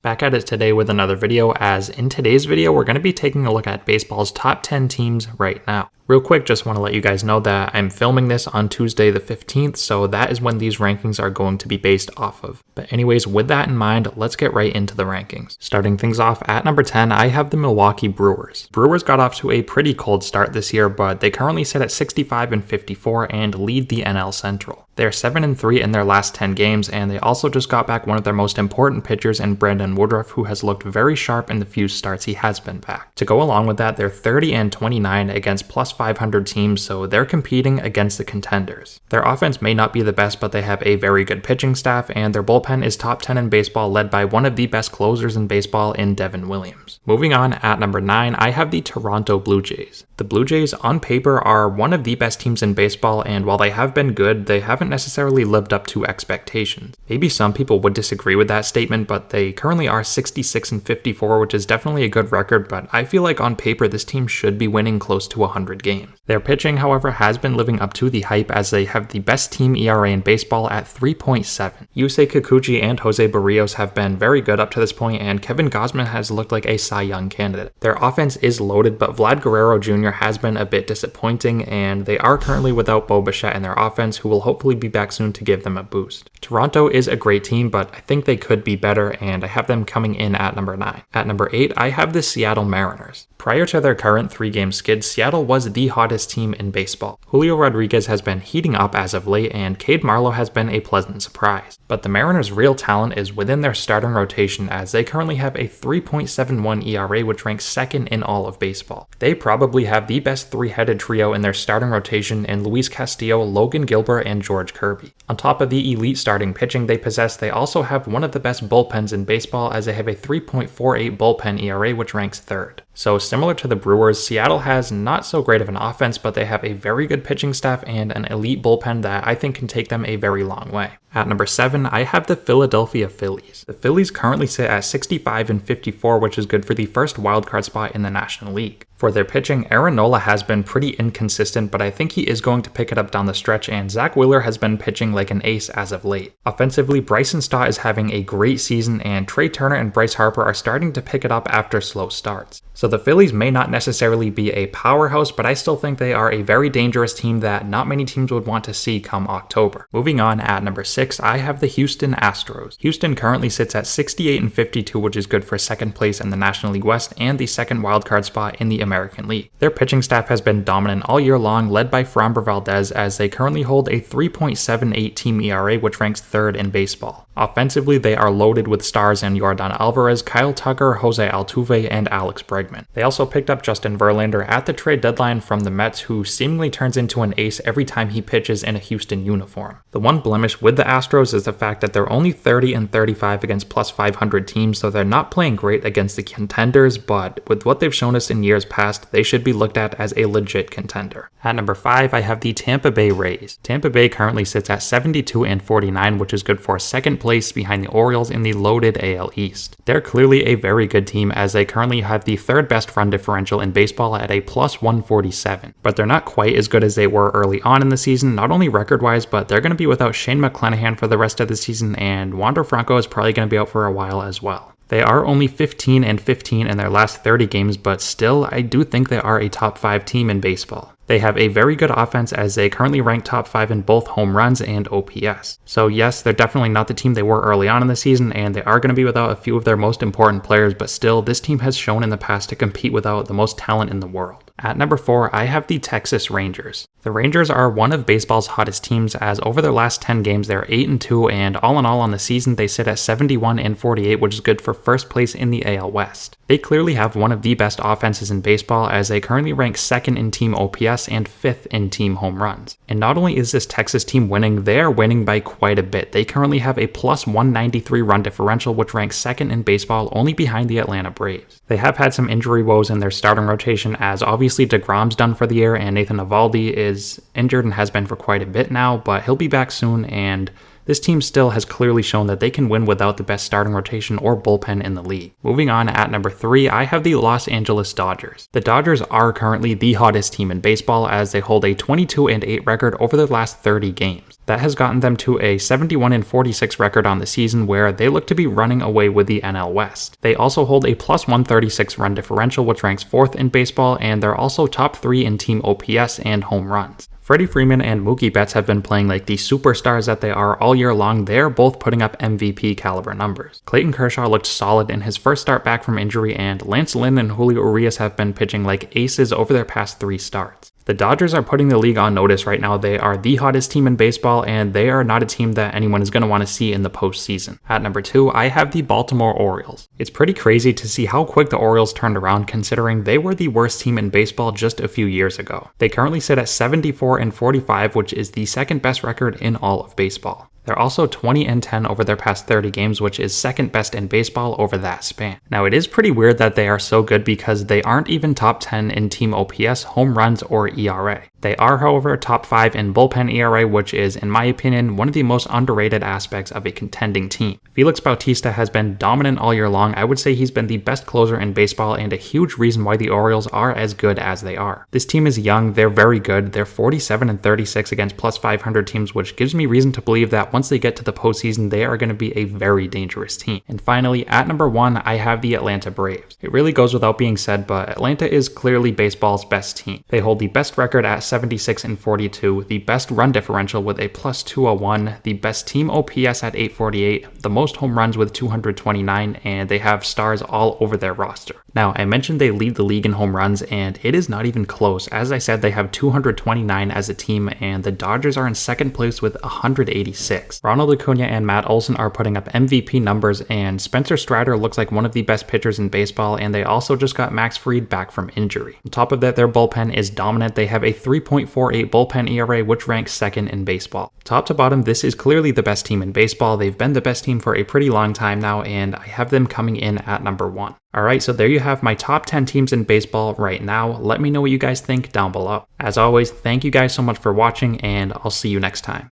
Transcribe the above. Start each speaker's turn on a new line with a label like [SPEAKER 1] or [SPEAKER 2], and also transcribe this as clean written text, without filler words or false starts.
[SPEAKER 1] Back at it today with another video, as in today's video we're going to be taking a look at baseball's top 10 teams right now. Real quick, just want to let you guys know that I'm filming this on Tuesday the 15th, so that is when these rankings are going to be based off of. But anyways, with that in mind, let's get right into the rankings. Starting things off at number 10, I have the Milwaukee Brewers. Brewers got off to a pretty cold start this year, but they currently sit at 65-54 and lead the NL Central. They're 7-3 in their last 10 games, and they also just got back one of their most important pitchers in Brandon Woodruff, who has looked very sharp in the few starts he has been back. To go along with that, they're 30-29 against plus 500 teams, so they're competing against the contenders. Their offense may not be the best, but they have a very good pitching staff, and their bullpen is top 10 in baseball, led by one of the best closers in baseball in Devin Williams. Moving on, at number 9, I have the Toronto Blue Jays. The Blue Jays, on paper, are one of the best teams in baseball, and while they have been good, they haven't necessarily lived up to expectations. Maybe some people would disagree with that statement, but they currently are 66-54, which is definitely a good record, but I feel like on paper this team should be winning close to 100 games. Their pitching, however, has been living up to the hype, as they have the best team ERA in baseball at 3.7. Yusei Kikuchi and Jose Barrios have been very good up to this point, and Kevin Gausman has looked like a Cy Young candidate. Their offense is loaded, but Vlad Guerrero Jr. has been a bit disappointing, and they are currently without Bo Bichette in their offense, who will hopefully be back soon to give them a boost. Toronto is a great team, but I think they could be better, and I have them coming in at number 9. At number 8, I have the Seattle Mariners. Prior to their current 3-game skid, Seattle was the hottest team in baseball. Julio Rodriguez has been heating up as of late, and Cade Marlowe has been a pleasant surprise. But the Mariners' real talent is within their starting rotation, as they currently have a 3.71 ERA, which ranks second in all of baseball. They probably have the best three-headed trio in their starting rotation in Luis Castillo, Logan Gilbert, and George Kirby. On top of the elite starting pitching they possess, they also have one of the best bullpens in baseball, as they have a 3.48 bullpen ERA, which ranks third. So similar to the Brewers, Seattle has not so great of an offense, but they have a very good pitching staff and an elite bullpen that I think can take them a very long way. At number 7, I have the Philadelphia Phillies. The Phillies currently sit at 65-54, which is good for the first wildcard spot in the National League. For their pitching, Aaron Nola has been pretty inconsistent, but I think he is going to pick it up down the stretch, and Zach Wheeler has been pitching like an ace as of late. Offensively, Bryson Stott is having a great season, and Trey Turner and Bryce Harper are starting to pick it up after slow starts. So the Phillies may not necessarily be a powerhouse, but I still think they are a very dangerous team that not many teams would want to see come October. Moving on, at number 6, I have the Houston Astros. Houston currently sits at 68-52, which is good for second place in the National League West and the second wildcard spot in the American League. Their pitching staff has been dominant all year long, led by Framber Valdez, as they currently hold a 3.78 team ERA, which ranks third in baseball. Offensively, they are loaded with stars in Yordan Alvarez, Kyle Tucker, Jose Altuve, and Alex Bregman. They also picked up Justin Verlander at the trade deadline from the Mets, who seemingly turns into an ace every time he pitches in a Houston uniform. The one blemish with the Astros is the fact that they're only 30-35 against plus 500 teams, so they're not playing great against the contenders, but with what they've shown us in years past, they should be looked at as a legit contender. At number 5, I have the Tampa Bay Rays. Tampa Bay currently sits at 72-49, which is good for second place behind the Orioles in the loaded AL East. They're clearly a very good team, as they currently have the third best run differential in baseball at a plus 147. But they're not quite as good as they were early on in the season, not only record-wise, but they're going to be without Shane McClanahan for the rest of the season, and Wander Franco is probably going to be out for a while as well. They are only 15-15 in their last 30 games, but still, I do think they are a top 5 team in baseball. They have a very good offense, as they currently rank top 5 in both home runs and OPS. So yes, they're definitely not the team they were early on in the season, and they are going to be without a few of their most important players, but still, this team has shown in the past to compete without the most talent in the world. At number 4, I have the Texas Rangers. The Rangers are one of baseball's hottest teams, as over their last 10 games they're 8-2, and all in all on the season they sit at 71-48, which is good for first place in the AL West. They clearly have one of the best offenses in baseball, as they currently rank second in team OPS and fifth in team home runs. And not only is this Texas team winning, they are winning by quite a bit. They currently have a plus 193 run differential, which ranks second in baseball, only behind the Atlanta Braves. They have had some injury woes in their starting rotation, as obviously DeGrom's done for the year and Nathan Eovaldi is injured and has been for quite a bit now, but he'll be back soon, and this team still has clearly shown that they can win without the best starting rotation or bullpen in the league. Moving on, at number 3, I have the Los Angeles Dodgers. The Dodgers are currently the hottest team in baseball as they hold a 22-8 record over the last 30 games. That has gotten them to a 71-46 record on the season where they look to be running away with the NL West. They also hold a plus 136 run differential, which ranks 4th in baseball, and they're also top 3 in team OPS and home runs. Freddie Freeman and Mookie Betts have been playing like the superstars that they are all year long. They're both putting up MVP caliber numbers. Clayton Kershaw looked solid in his first start back from injury, and Lance Lynn and Julio Urias have been pitching like aces over their past 3 starts. The Dodgers are putting the league on notice right now. They are the hottest team in baseball, and they are not a team that anyone is going to want to see in the postseason. At number 2, I have the Baltimore Orioles. It's pretty crazy to see how quick the Orioles turned around considering they were the worst team in baseball just a few years ago. They currently sit at 74-45, which is the second best record in all of baseball. They're also 20-10 over their past 30 games, which is second best in baseball over that span. Now, it is pretty weird that they are so good because they aren't even top 10 in team OPS, home runs, or ERA. They are, however, top 5 in bullpen ERA, which is, in my opinion, one of the most underrated aspects of a contending team. Felix Bautista has been dominant all year long. I would say he's been the best closer in baseball and a huge reason why the Orioles are as good as they are. This team is young, they're very good, they're 47-36 against plus 500 teams, which gives me reason to believe that once they get to the postseason, they are going to be a very dangerous team. And finally, at number 1, I have the Atlanta Braves. It really goes without being said, but Atlanta is clearly baseball's best team. They hold the best record at 76-42, the best run differential with a plus 201, the best team OPS at 848, the most home runs with 229, and they have stars all over their roster. Now, I mentioned they lead the league in home runs, and it is not even close. As I said, they have 229 as a team, and the Dodgers are in second place with 186. Ronald Acuna and Matt Olson are putting up MVP numbers, and Spencer Strider looks like one of the best pitchers in baseball, and they also just got Max Fried back from injury. On top of that, their bullpen is dominant. They have a 3.48 bullpen ERA, which ranks second in baseball. Top to bottom, this is clearly the best team in baseball. They've been the best team for a pretty long time now, and I have them coming in at number 1. Alright, so there you have my top 10 teams in baseball right now. Let me know what you guys think down below. As always, thank you guys so much for watching, and I'll see you next time.